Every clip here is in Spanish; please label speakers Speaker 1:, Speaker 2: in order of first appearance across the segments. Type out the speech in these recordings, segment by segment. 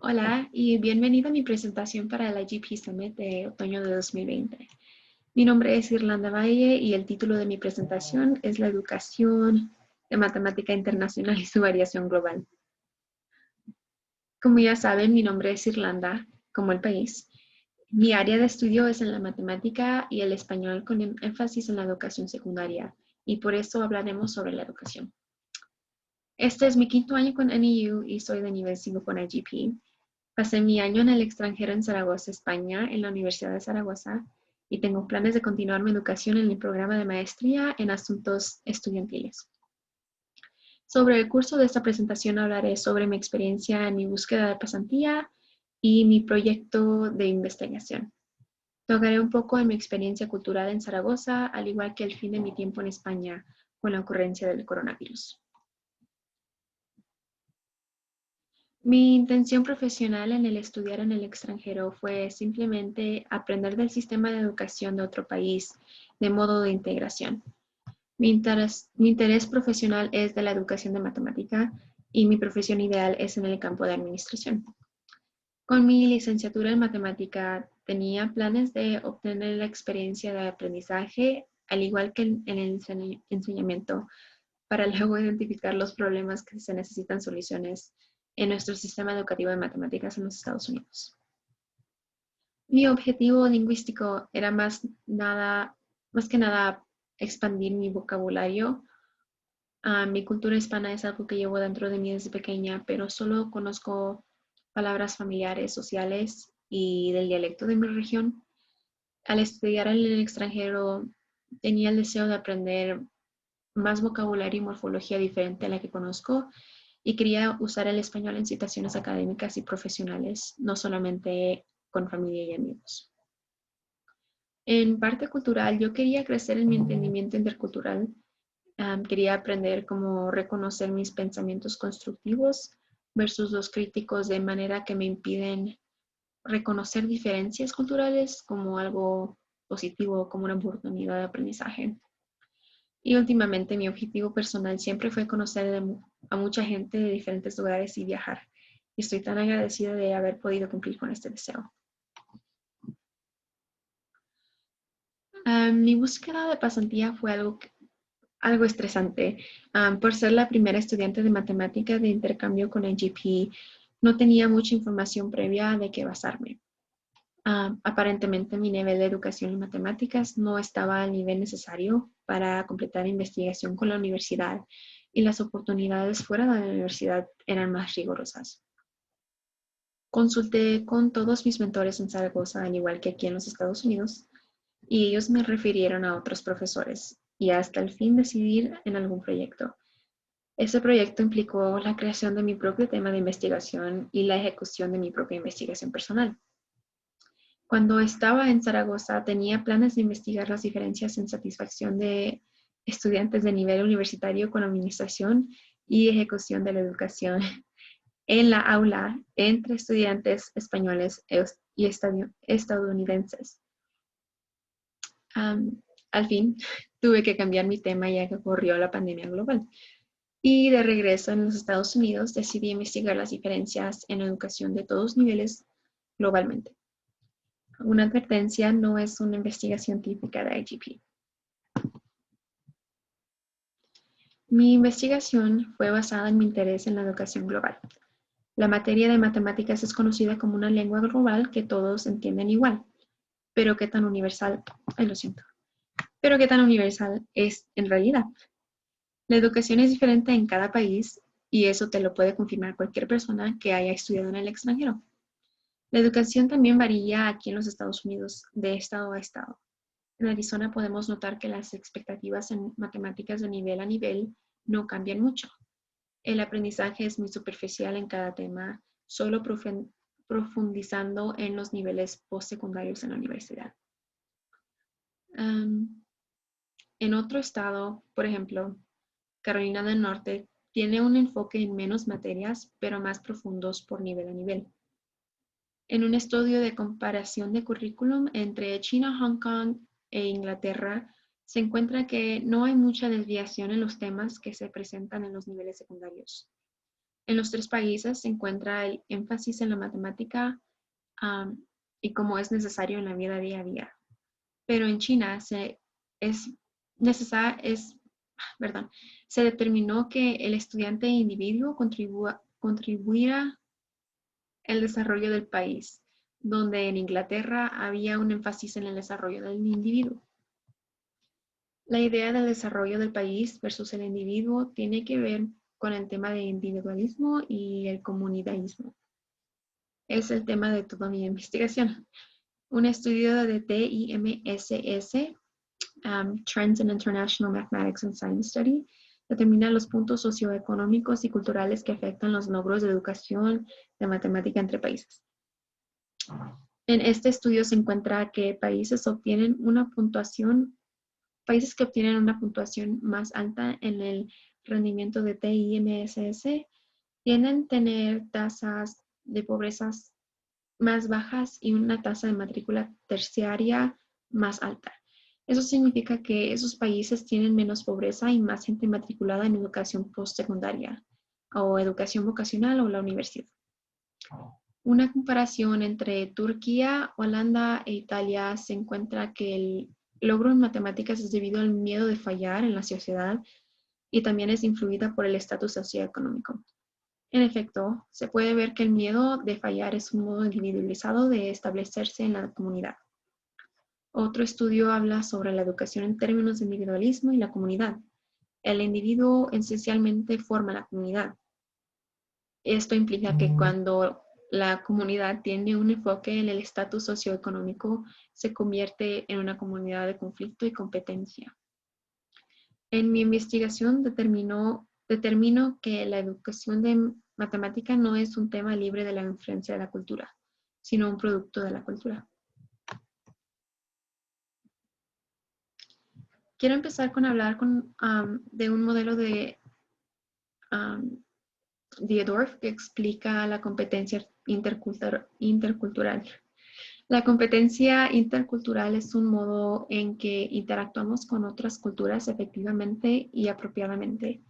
Speaker 1: Hola y bienvenido a mi presentación para el IGP Summit de otoño de 2020. Mi nombre es Irlanda Valle y el título de mi presentación es La educación de matemática internacional y su variación global. Como ya saben, mi nombre es Irlanda, como el país. Mi área de estudio es en la matemática y el español con énfasis en la educación secundaria y por eso hablaremos sobre la educación. Este es mi quinto año con NEU y soy de nivel 5 con IGP. Pasé mi año en el extranjero en Zaragoza, España, en la Universidad de Zaragoza, y tengo planes de continuar mi educación en el programa de maestría en asuntos estudiantiles. Sobre el curso de esta presentación hablaré sobre mi experiencia en mi búsqueda de pasantía y mi proyecto de investigación. Tocaré un poco de mi experiencia cultural en Zaragoza, al igual que el fin de mi tiempo en España con la ocurrencia del coronavirus. Mi intención profesional en el estudiar en el extranjero fue simplemente aprender del sistema de educación de otro país de modo de integración. Mi interés profesional es de la educación de matemática y mi profesión ideal es en el campo de administración. Con mi licenciatura en matemática tenía planes de obtener la experiencia de aprendizaje, al igual que en el enseñamiento, para luego identificar los problemas que se necesitan soluciones en nuestro sistema educativo de matemáticas en los Estados Unidos. Mi objetivo lingüístico era más que nada expandir mi vocabulario. Mi cultura hispana es algo que llevo dentro de mí desde pequeña, pero solo conozco palabras familiares, sociales y del dialecto de mi región. Al estudiar en el extranjero, tenía el deseo de aprender más vocabulario y morfología diferente a la que conozco y quería usar el español en situaciones académicas y profesionales, no solamente con familia y amigos. En parte cultural, yo quería crecer en mi entendimiento intercultural. Quería aprender cómo reconocer mis pensamientos constructivos versus los críticos de manera que me impiden reconocer diferencias culturales como algo positivo, como una oportunidad de aprendizaje. Y últimamente mi objetivo personal siempre fue conocer a mucha gente de diferentes lugares y viajar. Y estoy tan agradecida de haber podido cumplir con este deseo. Mi búsqueda de pasantía fue algo estresante. Por ser la primera estudiante de matemática de intercambio con IGP, no tenía mucha información previa de qué basarme. Aparentemente mi nivel de educación en matemáticas no estaba al nivel necesario para completar investigación con la universidad y las oportunidades fuera de la universidad eran más rigurosas. Consulté con todos mis mentores en Zaragoza, al igual que aquí en los Estados Unidos, y ellos me refirieron a otros profesores y hasta el fin decidir en algún proyecto. Ese proyecto implicó la creación de mi propio tema de investigación y la ejecución de mi propia investigación personal. Cuando estaba en Zaragoza, tenía planes de investigar las diferencias en satisfacción de estudiantes de nivel universitario con administración y ejecución de la educación en la aula entre estudiantes españoles y estadounidenses. Al fin, tuve que cambiar mi tema ya que ocurrió la pandemia global. Y de regreso en los Estados Unidos, decidí investigar las diferencias en educación de todos niveles globalmente. Una advertencia: no es una investigación típica de IGP. Mi investigación fue basada en mi interés en la educación global. La materia de matemáticas es conocida como una lengua global que todos entienden igual, pero qué tan universal, ay, lo siento, pero qué tan universal es en realidad. La educación es diferente en cada país y eso te lo puede confirmar cualquier persona que haya estudiado en el extranjero. La educación también varía aquí en los Estados Unidos de estado a estado. En Arizona podemos notar que las expectativas en matemáticas de nivel a nivel no cambian mucho. El aprendizaje es muy superficial en cada tema, solo profundizando en los niveles postsecundarios en la universidad. En otro estado, por ejemplo, Carolina del Norte, tiene un enfoque en menos materias, pero más profundos por nivel a nivel. En un estudio de comparación de currículum entre China, Hong Kong e Inglaterra, se encuentra que no hay mucha desviación en los temas que se presentan en los niveles secundarios. En los tres países se encuentra el énfasis en la matemática y cómo es necesario en la vida día a día. Pero en China es necesario, se determinó que el estudiante individuo contribuirá al desarrollo del país, donde en Inglaterra había un énfasis en el desarrollo del individuo. La idea del desarrollo del país versus el individuo tiene que ver con el tema de individualismo y el comunitarismo. Es el tema de toda mi investigación. Un estudio de TIMSS, Trends in International Mathematics and Science Study, determina los puntos socioeconómicos y culturales que afectan los logros de educación de matemática entre países. En este estudio se encuentra que países que obtienen una puntuación más alta en el rendimiento de TIMSS tienden a tener tasas de pobreza más bajas y una tasa de matrícula terciaria más alta. Eso significa que esos países tienen menos pobreza y más gente matriculada en educación postsecundaria o educación vocacional o la universidad. Una comparación entre Turquía, Holanda e Italia se encuentra que el logro en matemáticas es debido al miedo de fallar en la sociedad y también es influida por el estatus socioeconómico. En efecto, se puede ver que el miedo de fallar es un modo individualizado de establecerse en la comunidad. Otro estudio habla sobre la educación en términos de individualismo y la comunidad. El individuo esencialmente forma la comunidad. Esto implica que cuando la comunidad tiene un enfoque en el estatus socioeconómico, se convierte en una comunidad de conflicto y competencia. En mi investigación determino que la educación de matemática no es un tema libre de la influencia de la cultura, sino un producto de la cultura. Quiero empezar con hablar de un modelo de Dierdorf que explica la competencia intercultural. La competencia intercultural es un modo en que interactuamos con otras culturas efectivamente y apropiadamente.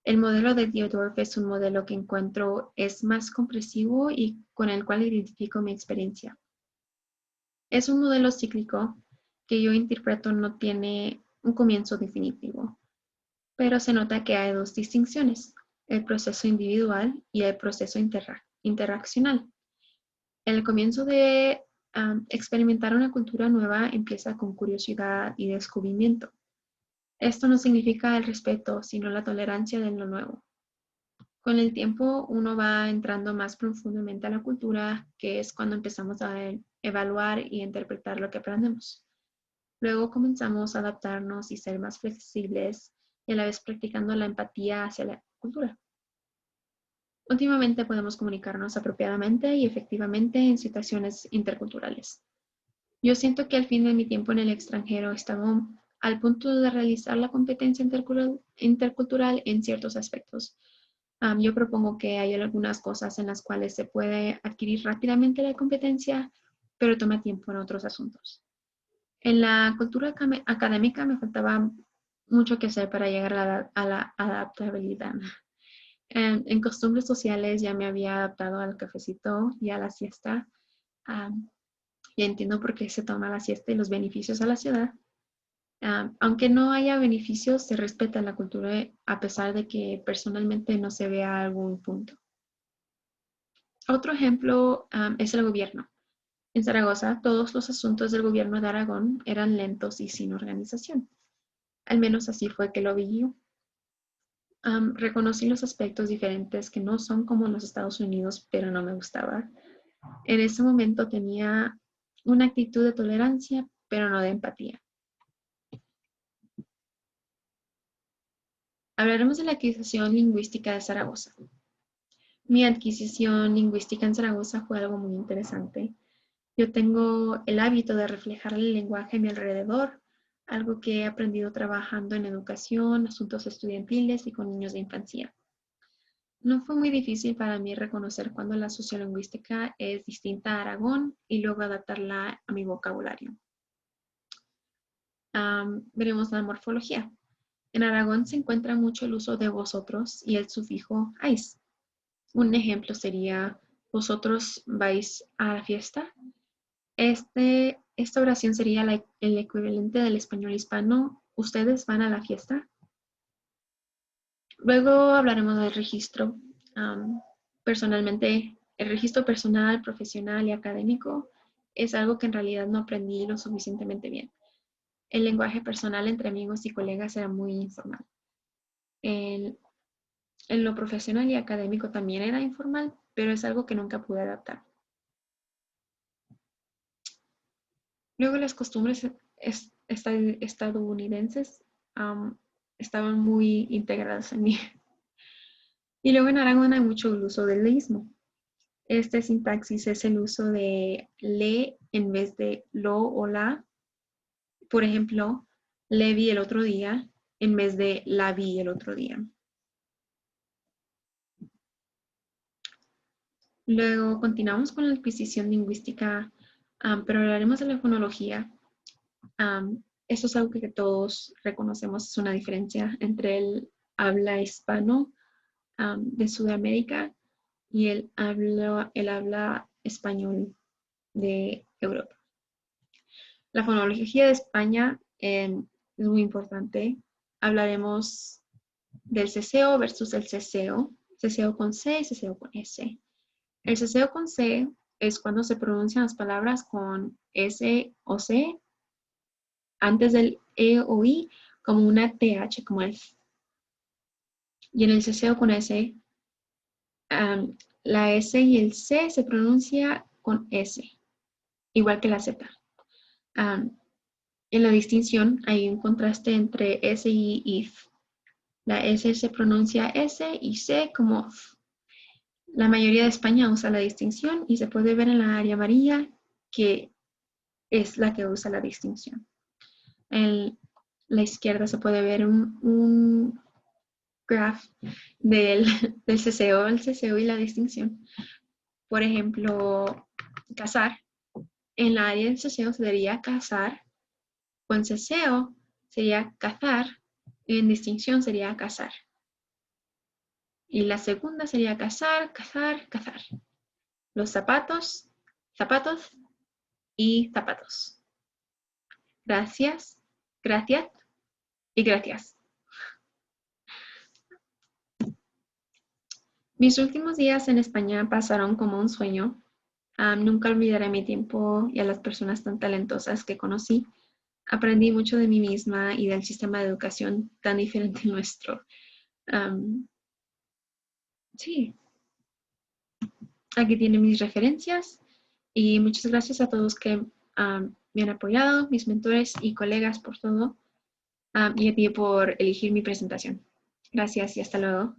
Speaker 1: El modelo de Dierdorf es un modelo que encuentro es más comprensivo y con el cual identifico mi experiencia. Es un modelo cíclico que yo interpreto no tiene un comienzo definitivo, pero se nota que hay dos distinciones, el proceso individual y el proceso interaccional. El comienzo de experimentar una cultura nueva empieza con curiosidad y descubrimiento. Esto no significa el respeto, sino la tolerancia de lo nuevo. Con el tiempo uno va entrando más profundamente a la cultura, que es cuando empezamos a evaluar y interpretar lo que aprendemos. Luego comenzamos a adaptarnos y ser más flexibles y a la vez practicando la empatía hacia la cultura. Últimamente podemos comunicarnos apropiadamente y efectivamente en situaciones interculturales. Yo siento que al fin de mi tiempo en el extranjero estaba al punto de realizar la competencia intercultural en ciertos aspectos. Yo propongo que hay algunas cosas en las cuales se puede adquirir rápidamente la competencia, pero toma tiempo en otros asuntos. En la cultura académica me faltaba mucho que hacer para llegar a la adaptabilidad. En costumbres sociales ya me había adaptado al cafecito y a la siesta. Ya entiendo por qué se toma la siesta y los beneficios a la ciudad. Aunque no haya beneficios, se respeta la cultura a pesar de que personalmente no se vea algún punto. Otro ejemplo es el gobierno. En Zaragoza, todos los asuntos del gobierno de Aragón eran lentos y sin organización. Al menos así fue que lo vi yo. Reconocí los aspectos diferentes que no son como en los Estados Unidos, pero no me gustaba. En ese momento tenía una actitud de tolerancia, pero no de empatía. Hablaremos de la adquisición lingüística de Zaragoza. Mi adquisición lingüística en Zaragoza fue algo muy interesante. Yo tengo el hábito de reflejar el lenguaje a mi alrededor, algo que he aprendido trabajando en educación, asuntos estudiantiles y con niños de infancia. No fue muy difícil para mí reconocer cuando la sociolingüística es distinta a Aragón y luego adaptarla a mi vocabulario. Veremos la morfología. En Aragón se encuentra mucho el uso de vosotros y el sufijo ais. Un ejemplo sería, vosotros vais a la fiesta. Esta oración sería el equivalente del español hispano. ¿Ustedes van a la fiesta? Luego hablaremos del registro. Personalmente, el registro personal, profesional y académico es algo que en realidad no aprendí lo suficientemente bien. El lenguaje personal entre amigos y colegas era muy informal. En lo profesional y académico también era informal, pero es algo que nunca pude adaptar. Luego las costumbres estadounidenses estaban muy integradas en mí. Y luego en Aragón hay mucho uso del leísmo. Este sintaxis es el uso de le en vez de lo o la. Por ejemplo, le vi el otro día en vez de la vi el otro día. Luego continuamos con la adquisición lingüística, pero hablaremos de la fonología. Esto es algo que todos reconocemos, es una diferencia entre el habla hispano de Sudamérica y el habla español de Europa. La fonología de España es muy importante. Hablaremos del ceseo versus el ceseo con C y ceseo con S. El ceseo con C es cuando se pronuncian las palabras con S o C antes del E o I como una TH, como el F. Y en el ceseo con S, la S y el C se pronuncia con S, igual que la Z. En la distinción hay un contraste entre S y IF. La S se pronuncia S y C como F. La mayoría de España usa la distinción y se puede ver en la área amarilla que es la que usa la distinción. En la izquierda se puede ver un graph del ceseo, el ceseo y la distinción. Por ejemplo, cazar. En la área del ceseo se diría cazar. Con ceseo sería cazar. Y en distinción sería cazar. Y la segunda sería cazar, cazar, cazar. Los zapatos, zapatos y zapatos. Gracias, gracias y gracias. Mis últimos días en España pasaron como un sueño. Nunca olvidaré mi tiempo y a las personas tan talentosas que conocí. Aprendí mucho de mí misma y del sistema de educación tan diferente al nuestro. Sí, aquí tienen mis referencias y muchas gracias a todos que me han apoyado, mis mentores y colegas por todo y a ti por elegir mi presentación. Gracias y hasta luego.